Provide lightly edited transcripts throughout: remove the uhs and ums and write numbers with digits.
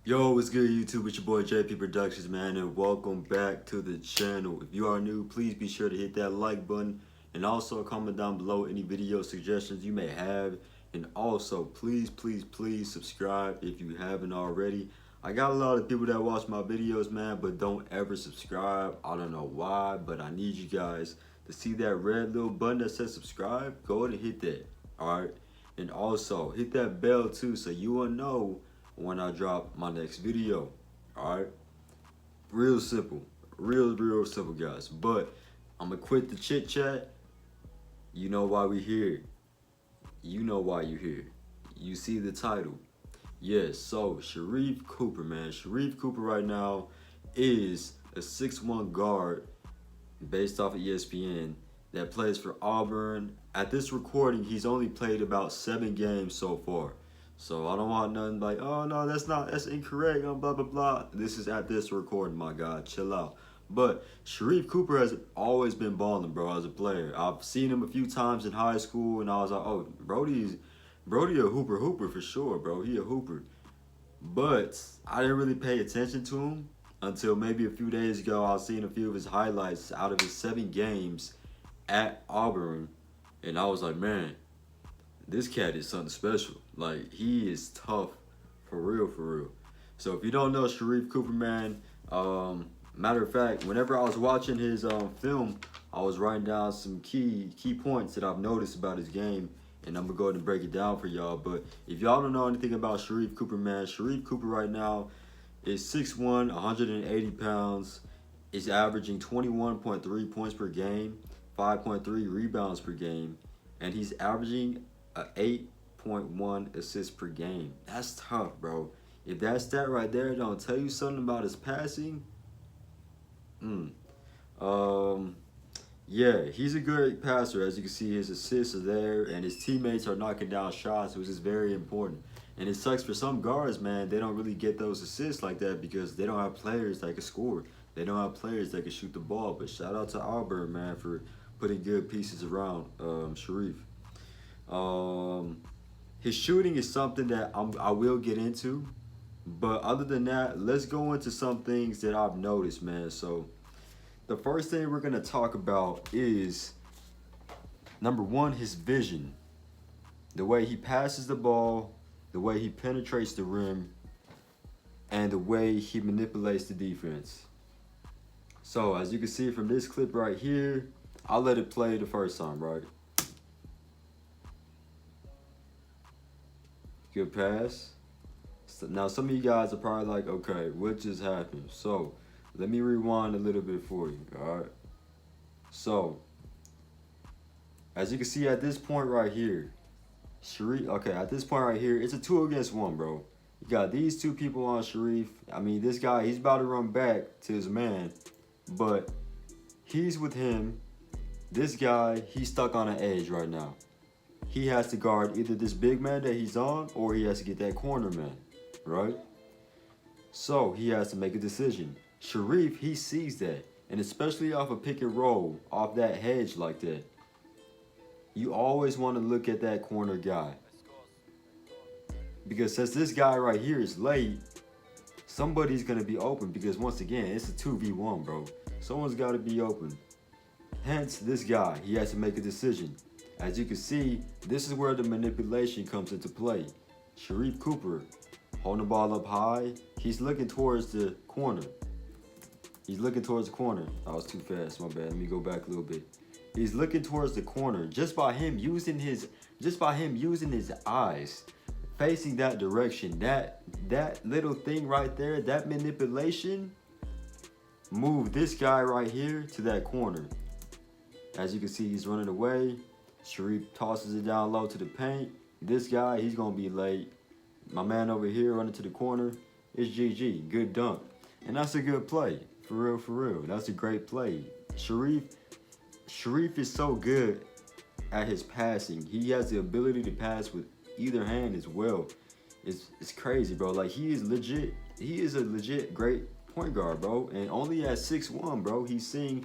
Yo, what's good YouTube? It's your boy JP Productions, man, and welcome back to the channel. If you are new, please be sure to hit that like button and also comment down below any video suggestions you may have. And also, please subscribe if you haven't already. I got a lot of people that watch my videos, man, but don't ever subscribe. I don't know why, but I need you guys to see that red little button that says subscribe. Go ahead and hit that, alright? And also, hit that bell too so you will know when I drop my next video. Alright, real simple, real simple, guys. But I'm gonna quit the chit chat. You know why we here. You know why you here. You see the title. Yes, so Sharife Cooper, man. Sharif Cooper right now is a 6'1" guard based off of ESPN that plays for Auburn. At this recording, he's only played about 7 games so far. So I don't want nothing like, oh no, that's incorrect, blah blah blah. This is at this recording, my God, chill out. But Sharife Cooper has always been balling, bro, as a player. I've seen him a few times in high school, and I was like, oh, Brody a hooper for sure, bro. He a hooper. But I didn't really pay attention to him until maybe a few days ago. I was seeing a few of his highlights out of his 7 games at Auburn, and I was like, man, this cat is something special. Like, he is tough, for real. So if you don't know Sharife Cooper, man, matter of fact, whenever I was watching his film, I was writing down some key points that I've noticed about his game, and I'm gonna go ahead and break it down for y'all. But if y'all don't know anything about Sharife Cooper, man, Sharife Cooper right now is 6'1", 180 pounds, is averaging 21.3 points per game, 5.3 rebounds per game, and he's averaging 8.1 assists per game. That's tough, bro. If that stat right there don't tell you something about his passing, yeah, he's a good passer. As you can see, his assists are there, and his teammates are knocking down shots, which is very important. And it sucks for some guards, man. They don't really get those assists like that because they don't have players that can score. They don't have players that can shoot the ball. But shout out to Auburn, man, for putting good pieces around Sharif. His shooting is something that I will get into, but other than that, let's go into some things that I've noticed, man. So the first thing we're gonna talk about is number 1, his vision, the way he passes the ball, the way he penetrates the rim, and the way he manipulates the defense. So as you can see from this clip right here, I'll let it play the first time, right? Good pass. Now some of you guys are probably like, okay, what just happened? So let me rewind a little bit for you, all right? So as you can see at this point right here, at this point right here, it's a 2 against 1, bro. You got these 2 people on Sharif. I mean, this guy, he's about to run back to his man, but he's with him. This guy, he's stuck on an edge right now. He has to guard either this big man that he's on, or he has to get that corner man, right? So he has to make a decision. Sharif, he sees that, and especially off a pick and roll, off that hedge like that, you always want to look at that corner guy. Because since this guy right here is late, somebody's going to be open, because once again, it's a 2v1, bro. Someone's got to be open. Hence, this guy, he has to make a decision. As you can see, this is where the manipulation comes into play. Sharife Cooper holding the ball up high. He's looking towards the corner. He's looking towards the corner. I was too fast, my bad. Let me go back a little bit. He's looking towards the corner just by him using his eyes facing that direction. That little thing right there, that manipulation moved this guy right here to that corner. As you can see, he's running away. Sharif tosses it down low to the paint. This guy, he's going to be late. My man over here running to the corner. It's GG. Good dunk. And that's a good play. For real. That's a great play. Sharif is so good at his passing. He has the ability to pass with either hand as well. It's crazy, bro. Like, he is a legit great point guard, bro. And only at 6'1", bro, he's seeing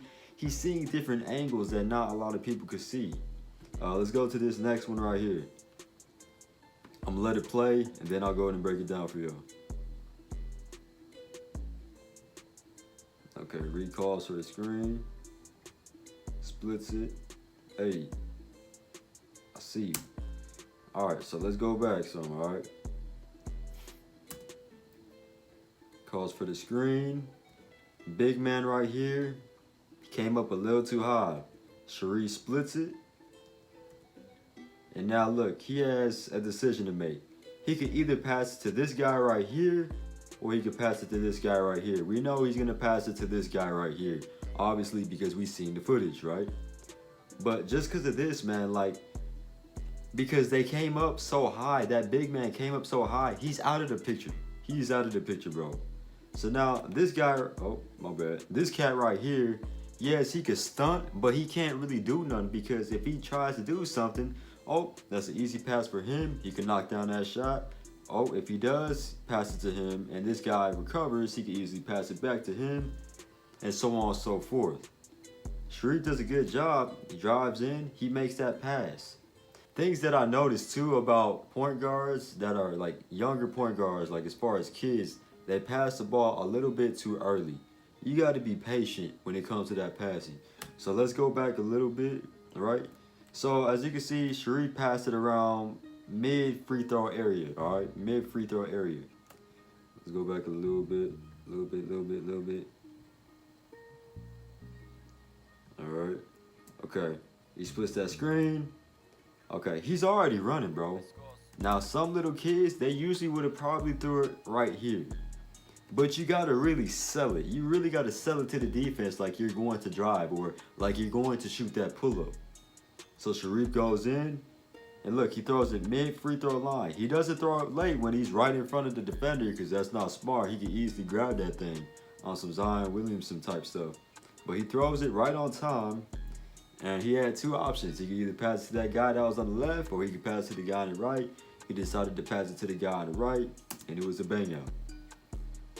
different angles that not a lot of people could see. Let's go to this next one right here. I'm gonna let it play, and then I'll go ahead and break it down for you. Okay, recalls for the screen. Splits it. Hey, I see you. Alright, so let's go back some, alright? Calls for the screen. Big man right here. Came up a little too high. Sharif splits it. And now look, he has a decision to make. He could either pass it to this guy right here, or he could pass it to this guy right here. We know he's gonna pass it to this guy right here. Obviously, because we've seen the footage, right? But just because of this, man, like, because they came up so high, that big man came up so high, he's out of the picture. He's out of the picture, bro. So now, this guy, oh, my bad. This cat right here, yes, he could stunt, but he can't really do nothing because if he tries to do something, oh, that's an easy pass for him. He can knock down that shot. Oh, if he does pass it to him and this guy recovers, he can easily pass it back to him, and so on and so forth. Sharif does a good job. He drives in, he makes that pass. Things that I noticed too about point guards that are like younger point guards, like as far as kids, they pass the ball a little bit too early. You got to be patient when it comes to that passing. So let's go back a little bit, right? So as you can see, Sharif passed it around mid free throw area, all right? Mid free throw area. Let's go back a little bit. All right. Okay. He splits that screen. Okay, he's already running, bro. Now, some little kids, they usually would have probably threw it right here. But you got to really sell it. You really got to sell it to the defense like you're going to drive or like you're going to shoot that pull-up. So Sharif goes in, and look, he throws it mid-free throw line. He doesn't throw it late when he's right in front of the defender because that's not smart. He can easily grab that thing on some Zion Williamson type stuff. But he throws it right on time. And he had two options. He could either pass it to that guy that was on the left, or he could pass it to the guy on the right. He decided to pass it to the guy on the right, and it was a bang out.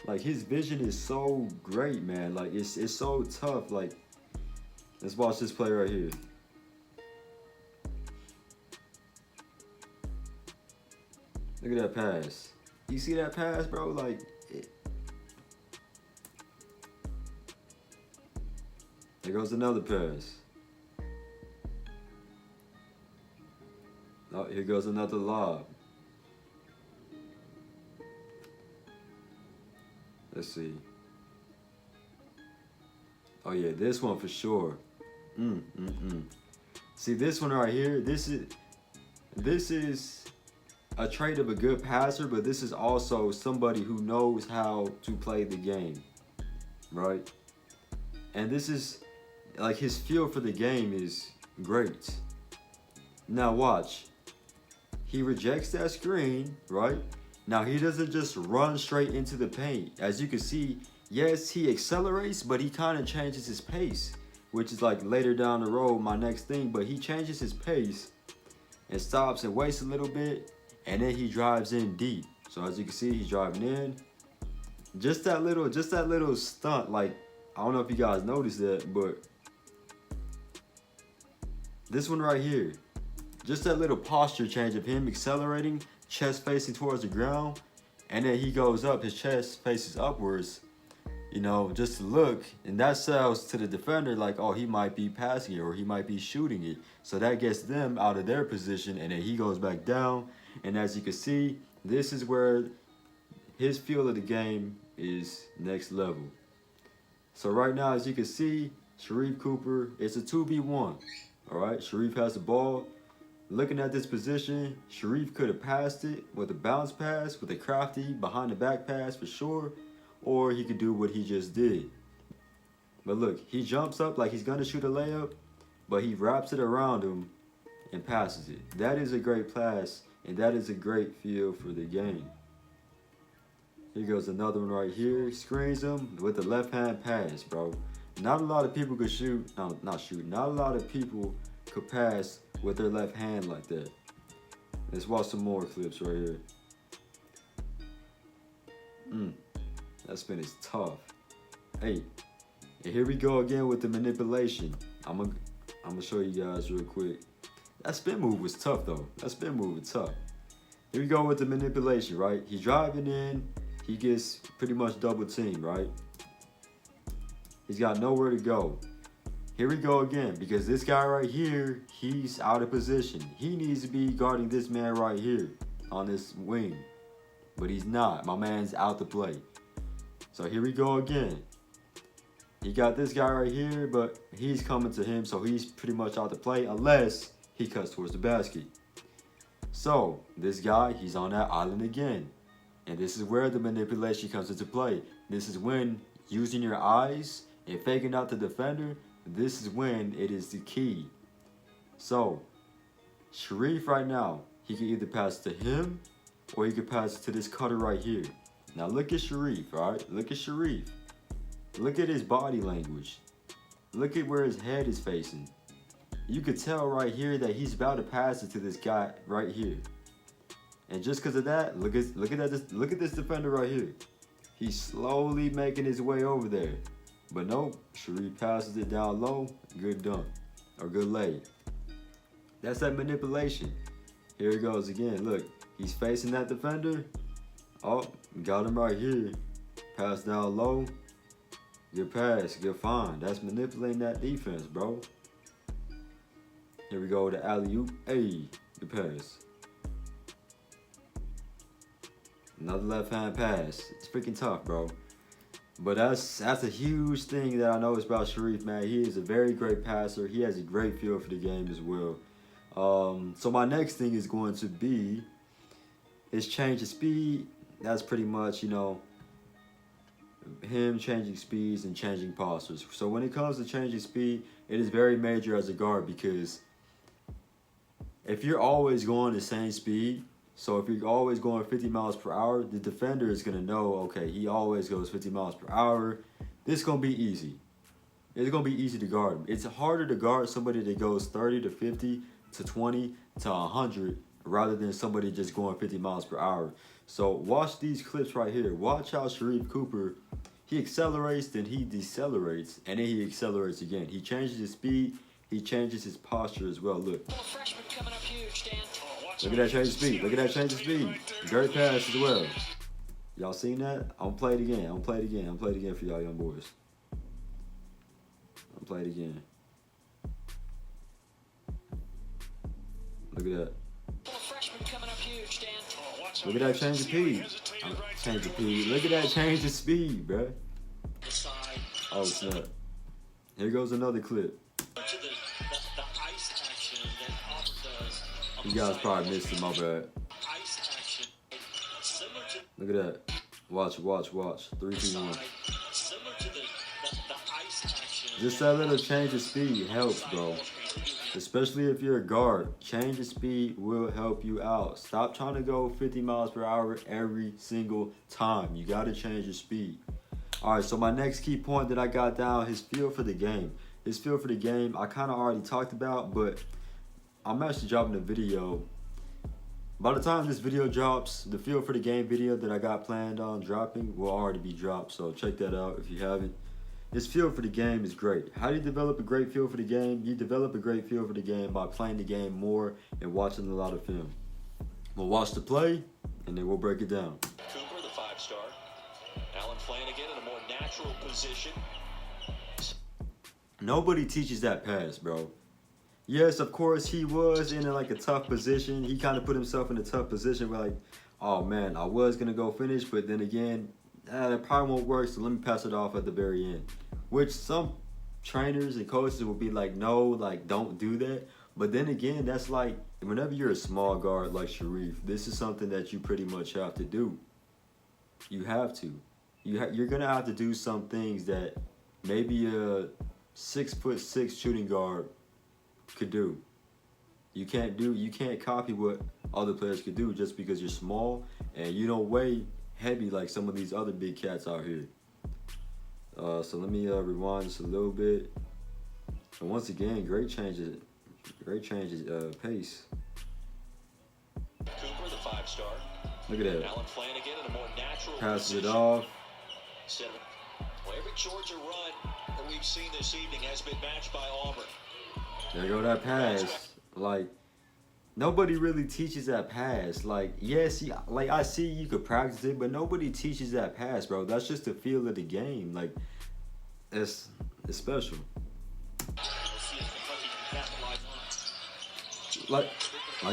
Like, his vision is so great, man. Like, it's so tough. Like, let's watch this play right here. Look at that pass. You see that pass, bro? Like, there goes another pass. Oh, here goes another lob. Let's see. Oh yeah, this one for sure. See this one right here. This is a trait of a good passer, but this is also somebody who knows how to play the game, right? And this is like his feel for the game is great. Now watch. He rejects that screen, right? Now he doesn't just run straight into the paint. As you can see, yes, he accelerates, but he kind of changes his pace, which is like later down the road, my next thing, but he changes his pace and stops and waits a little bit, and then he drives in deep. So as you can see, he's driving in. Just that little stunt, like, I don't know if you guys noticed that, but this one right here, just that little posture change of him accelerating, chest facing towards the ground, and then he goes up, his chest faces upwards, you know, just to look, and that sells to the defender like, oh, he might be passing it or he might be shooting it. So that gets them out of their position, and then he goes back down, and as you can see, this is where his feel of the game is next level. So right now, as you can see, Sharife Cooper, it's a 2v1, all right? Sharif has the ball. Looking at this position, Sharif could have passed it with a bounce pass, with a crafty behind the back pass for sure, or he could do what he just did. But look, he jumps up like he's gonna shoot a layup, but he wraps it around him and passes it. That is a great pass, and that is a great feel for the game. Here goes another one right here. Screens him with the left hand pass, bro. Not a lot of people could shoot, no, not shoot, not a lot of people could pass with their left hand like that. Let's watch some more clips right here. That spin is tough. Hey, and here we go again with the manipulation. I'm gonna show you guys real quick. That spin move was tough though. That spin move was tough. Here we go with the manipulation, right? He's driving in, he gets pretty much double teamed, right? He's got nowhere to go. Here we go again, because this guy right here, he's out of position. He needs to be guarding this man right here on this wing. But he's not. My man's out to play. So here we go again. He got this guy right here, but he's coming to him, so he's pretty much out to play unless he cuts towards the basket. So this guy, he's on that island again. And this is where the manipulation comes into play. This is when using your eyes and faking out the defender, this is when it is the key. So Sharif right now, he can either pass to him or he can pass to this cutter right here. Now look at Sharif, all right? Look at Sharif. Look at his body language. Look at where his head is facing. You could tell right here that he's about to pass it to this guy right here. And just because of that, look at this defender right here. He's slowly making his way over there. But nope, Sharif passes it down low, good dunk, or good lay. That's that manipulation. Here he goes again, look. He's facing that defender. Oh, got him right here. Pass down low. Good pass, good find. That's manipulating that defense, bro. Here we go with the alley-oop. Hey, good pass. Another left-hand pass. It's freaking tough, bro. But that's a huge thing that I know is about Sharif, man. He is a very great passer. He has a great feel for the game as well. So my next thing is going to be his change of speed. That's pretty much, you know, him changing speeds and changing postures. So when it comes to changing speed, it is very major as a guard, because if you're always going the same speed, so if you're always going 50 miles per hour, the defender is going to know, okay, he always goes 50 miles per hour. This is going to be easy. It's going to be easy to guard him. It's harder to guard somebody that goes 30 to 50 to 20 to 100 rather than somebody just going 50 miles per hour. So watch these clips right here. Watch how Sharif Cooper, he accelerates, then he decelerates, and then he accelerates again. He changes his speed. He changes his posture as well. Look. Look at that change of speed. Look at that change of speed. Great pass as well. Y'all seen that? I'm gonna play it again. I'm gonna play it again. I'm gonna play it again for y'all young boys. I'm gonna play it again. Look at that. Look at that change of speed. Change of speed. Look at that change of speed, bruh. Oh snap. Here goes another clip. You guys probably missed it, my bad. Look at that. Watch. 3, 2, 1. Just that little change of speed helps, bro. Especially if you're a guard. Change of speed will help you out. Stop trying to go 50 miles per hour every single time. You got to change your speed. All right, so my next key point that I got down, his feel for the game. His feel for the game, I kind of already talked about, but I'm actually dropping a video. By the time this video drops, the feel for the game video that I got planned on dropping will already be dropped. So check that out if you haven't. His feel for the game is great. How do you develop a great feel for the game? You develop a great feel for the game by playing the game more and watching a lot of film. We'll watch the play, and then we'll break it down. Cooper, the 5-star. Allen Flanagan in a more natural position. Nobody teaches that pass, bro. Yes, of course, he was in like a tough position. He kind of put himself in a tough position where like, oh man, I was going to go finish, but then again, that probably won't work, so let me pass it off at the very end. Which some trainers and coaches will be like, no, like, don't do that. But then again, that's like, whenever you're a small guard like Sharif, this is something that you pretty much have to do. You have to. You're going to have to do some things that maybe a 6'6" shooting guard could do. You can't copy what other players could do just because you're small and you don't weigh heavy like some of these other big cats out here. So let me rewind just a little bit. And once again, great changes pace. Cooper, the 5-star. Look at that. Allen Flanagan in a more natural Passes position. it off. Well, every Georgia run that we've seen this evening has been matched by Auburn. There go that pass. Like, nobody really teaches that pass. Like, yes, like I see you could practice it, but nobody teaches that pass, bro. That's just the feel of the game. Like, it's special. Like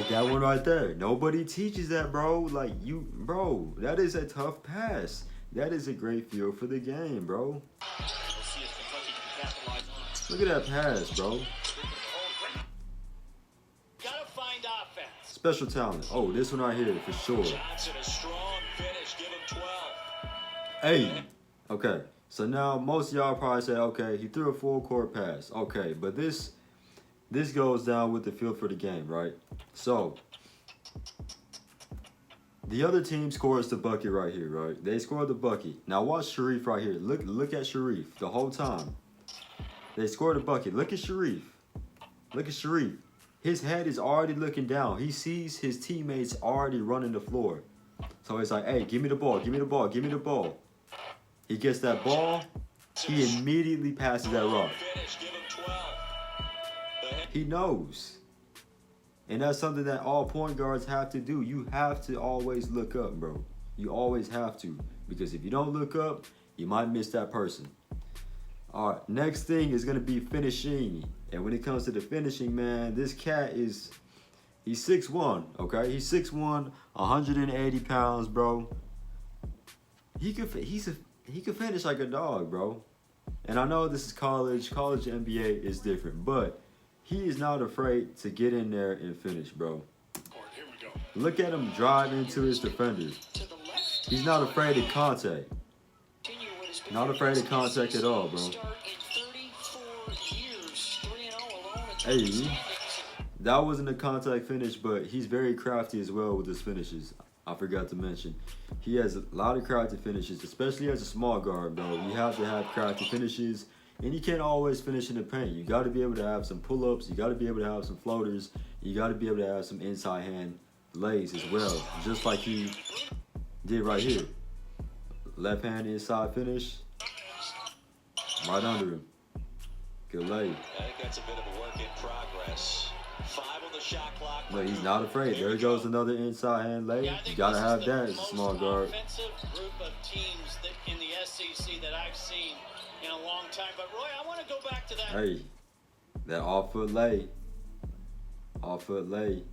that one right there. Nobody teaches that, bro. Like bro, that is a tough pass. That is a great feel for the game, bro. Look at that pass, bro. Gotta find offense. Special talent. Oh, this one right here for sure. Johnson, a strong finish. Give him 12. Hey. Okay. So now most of y'all probably say, okay, he threw a full court pass. Okay, but this goes down with the feel for the game, right? So the other team scores the bucket right here, right? They scored the bucket. Now watch Sharif right here. Look at Sharif the whole time. They scored the bucket. Look at Sharif. Look at Sharif. His head is already looking down. He sees his teammates already running the floor. So he's like, hey, give me the ball, give me the ball, give me the ball. He gets that ball. He immediately passes that rock. He knows. And that's something that all point guards have to do. You have to always look up, bro. You always have to. Because if you don't look up, you might miss that person. All right, next thing is going to be finishing. And when it comes to the finishing, man, this cat he's 6'1", okay? He's 6'1", 180 pounds, bro. He could finish like a dog, bro. And I know this is college. College NBA is different, but he is not afraid to get in there and finish, bro. Look at him drive into his defenders. He's not afraid of contact. Not afraid of contact at all, bro. Hey, that wasn't a contact finish, but he's very crafty as well with his finishes. I forgot to mention. He has a lot of crafty finishes, especially as a small guard, bro. You have to have crafty finishes, and you can't always finish in the paint. You got to be able to have some pull-ups. You got to be able to have some floaters. You got to be able to have some inside hand lays as well, just like he did right here. Left hand inside finish, right under him. Good lay. I think that's a bit of a work in progress. 5 on the shot clock. But he's not afraid. There goes another inside hand lay. You gotta have that as a small guard. Offensive group of teams in the SEC that I've seen in a long time. But Roy, I want to go back to that. Hey, that off foot lay. Off foot lay.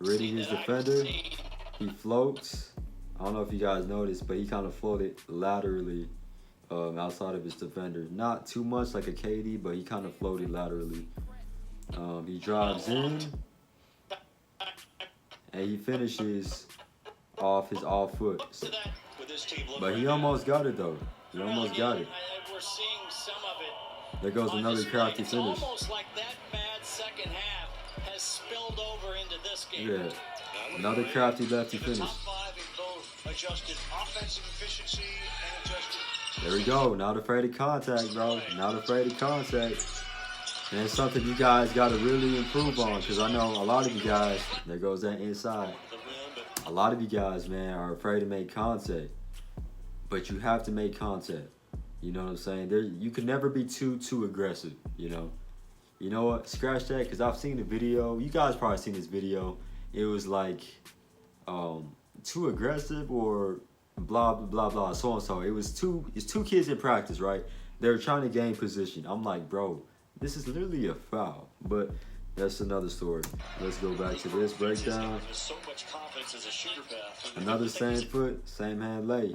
Reading his defender. He floats. I don't know if you guys noticed, but he kind of floated laterally outside of his defender. Not too much like a KD, but he kind of floated laterally. He drives in, and he finishes off his off foot. But he almost got it, though. He almost got it. We're seeing some of it. There goes another crafty finish. It's almost like that bad second half has spilled over into this game. Yeah, another crafty lefty finish. Adjusted offensive efficiency and adjusted. There we go. Not afraid of contact, bro. Not afraid of contact. And it's something you guys got to really improve on, because I know a lot of you guys, there goes that inside. A lot of you guys, man, are afraid to make contact. But you have to make contact. You know what I'm saying? You can never be too aggressive, you know? You know what? Scratch that, because I've seen the video. You guys probably seen this video. It was like too aggressive or blah, blah, blah, so and so. It's two kids in practice, right? They're trying to gain position. I'm like, bro, this is literally a foul, but that's another story. Let's go back to this breakdown. Another same foot, same hand lay.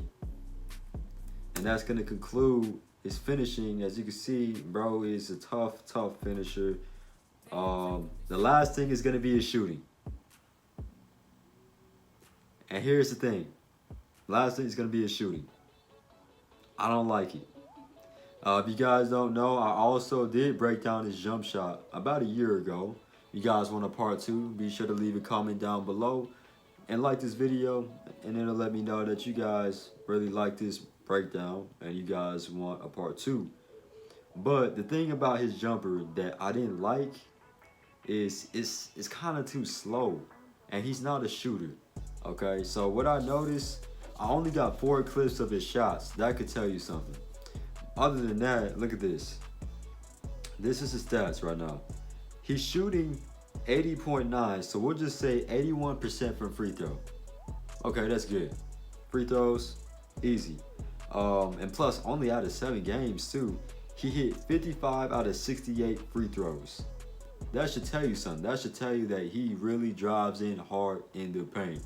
And that's going to conclude his finishing. As you can see, bro is a tough finisher. The last thing is going to be his shooting. And here's the thing. Last thing is going to be his shooting. I don't like it. If you guys don't know, I also did break down his jump shot about a year ago. You guys want a part 2, be sure to leave a comment down below and like this video, and it'll let me know that you guys really like this breakdown and you guys want a part 2. But the thing about his jumper that I didn't like is it's kind of too slow, and he's not a shooter. Okay, so what I noticed, I only got 4 clips of his shots. That could tell you something. Other than that, look at this. This is his stats right now. He's shooting 80.9, so we'll just say 81% from free throw. Okay, that's good. Free throws, easy. And plus, only out of 7 games too, he hit 55 out of 68 free throws. That should tell you something. That should tell you that he really drives in hard in the paint.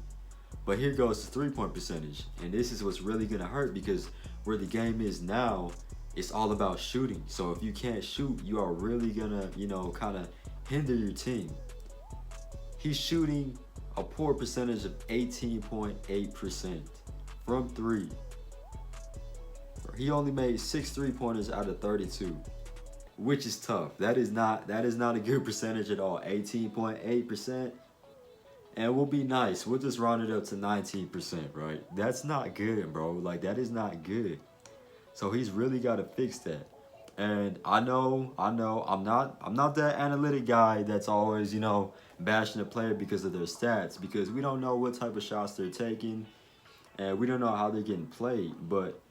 But here goes the 3-point percentage. And this is what's really going to hurt, because where the game is now, it's all about shooting. So if you can't shoot, you are really going to, kind of hinder your team. He's shooting a poor percentage of 18.8% from 3. He only made 6 3-pointers out of 32, which is tough. That is not a good percentage at all. 18.8%. And we'll be nice. We'll just round it up to 19%, right? That's not good, bro. Like, that is not good. So he's really got to fix that. And I know, I'm not that analytic guy that's always, bashing a player because of their stats, because we don't know what type of shots they're taking, and we don't know how they're getting played. But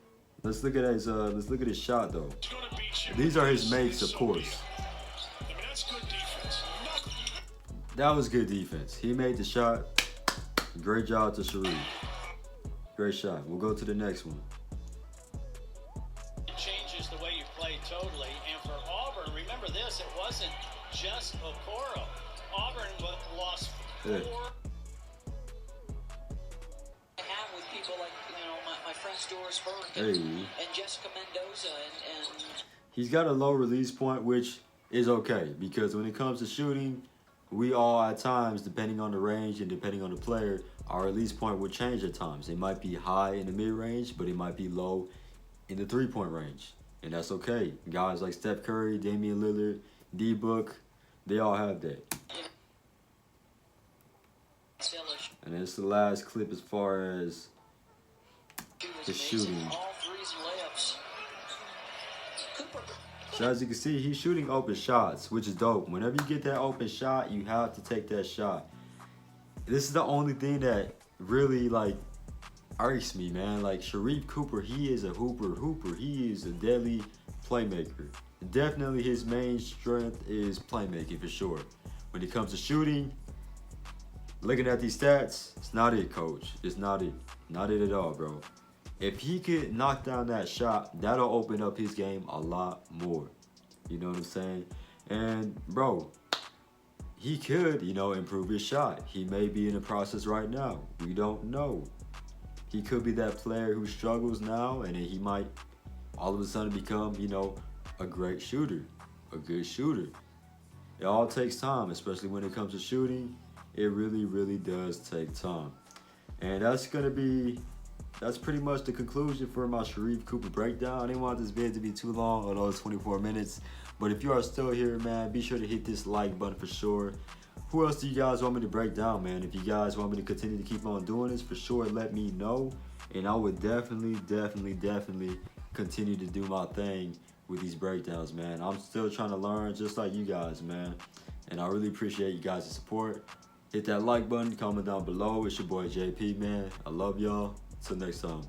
let's look at his shot though. These are his makes, of course. That was good defense. He made the shot. Great job to Sharif. Great shot. We'll go to the next one. It changes the way you play totally. And for Auburn, remember this, it wasn't just Okoro. Auburn lost 4. I have with people like, my friends Doris Burke and Jessica Mendoza and he's got a low release point, which is okay, because when it comes to shooting, we all at times, depending on the range and depending on the player, our release point will change at times. It might be high in the mid-range, but it might be low in the 3-point range. And that's okay. Guys like Steph Curry, Damian Lillard, D-Book, they all have that. And it's the last clip as far as the shooting. all threes and layups. Cooper. So as you can see, he's shooting open shots, which is dope. Whenever you get that open shot, you have to take that shot. This is the only thing that really, irks me, man. Like, Sharif Cooper, he is a hooper. He is a deadly playmaker. Definitely his main strength is playmaking, for sure. When it comes to shooting, looking at these stats, it's not it, coach. It's not it. Not it at all, bro. If he could knock down that shot, that'll open up his game a lot more. You know what I'm saying? And, bro, he could, improve his shot. He may be in the process right now. We don't know. He could be that player who struggles now, and then he might all of a sudden become, a great shooter, a good shooter. It all takes time, especially when it comes to shooting. It really, really does take time. And that's pretty much the conclusion for my Sharife Cooper breakdown. I didn't want this video to be too long, although it's 24 minutes. But if you are still here, man, be sure to hit this like button for sure. Who else do you guys want me to break down, man? If you guys want me to continue to keep on doing this, for sure, let me know. And I would definitely continue to do my thing with these breakdowns, man. I'm still trying to learn just like you guys, man. And I really appreciate you guys' support. Hit that like button, comment down below. It's your boy JP, man. I love y'all. Till next time.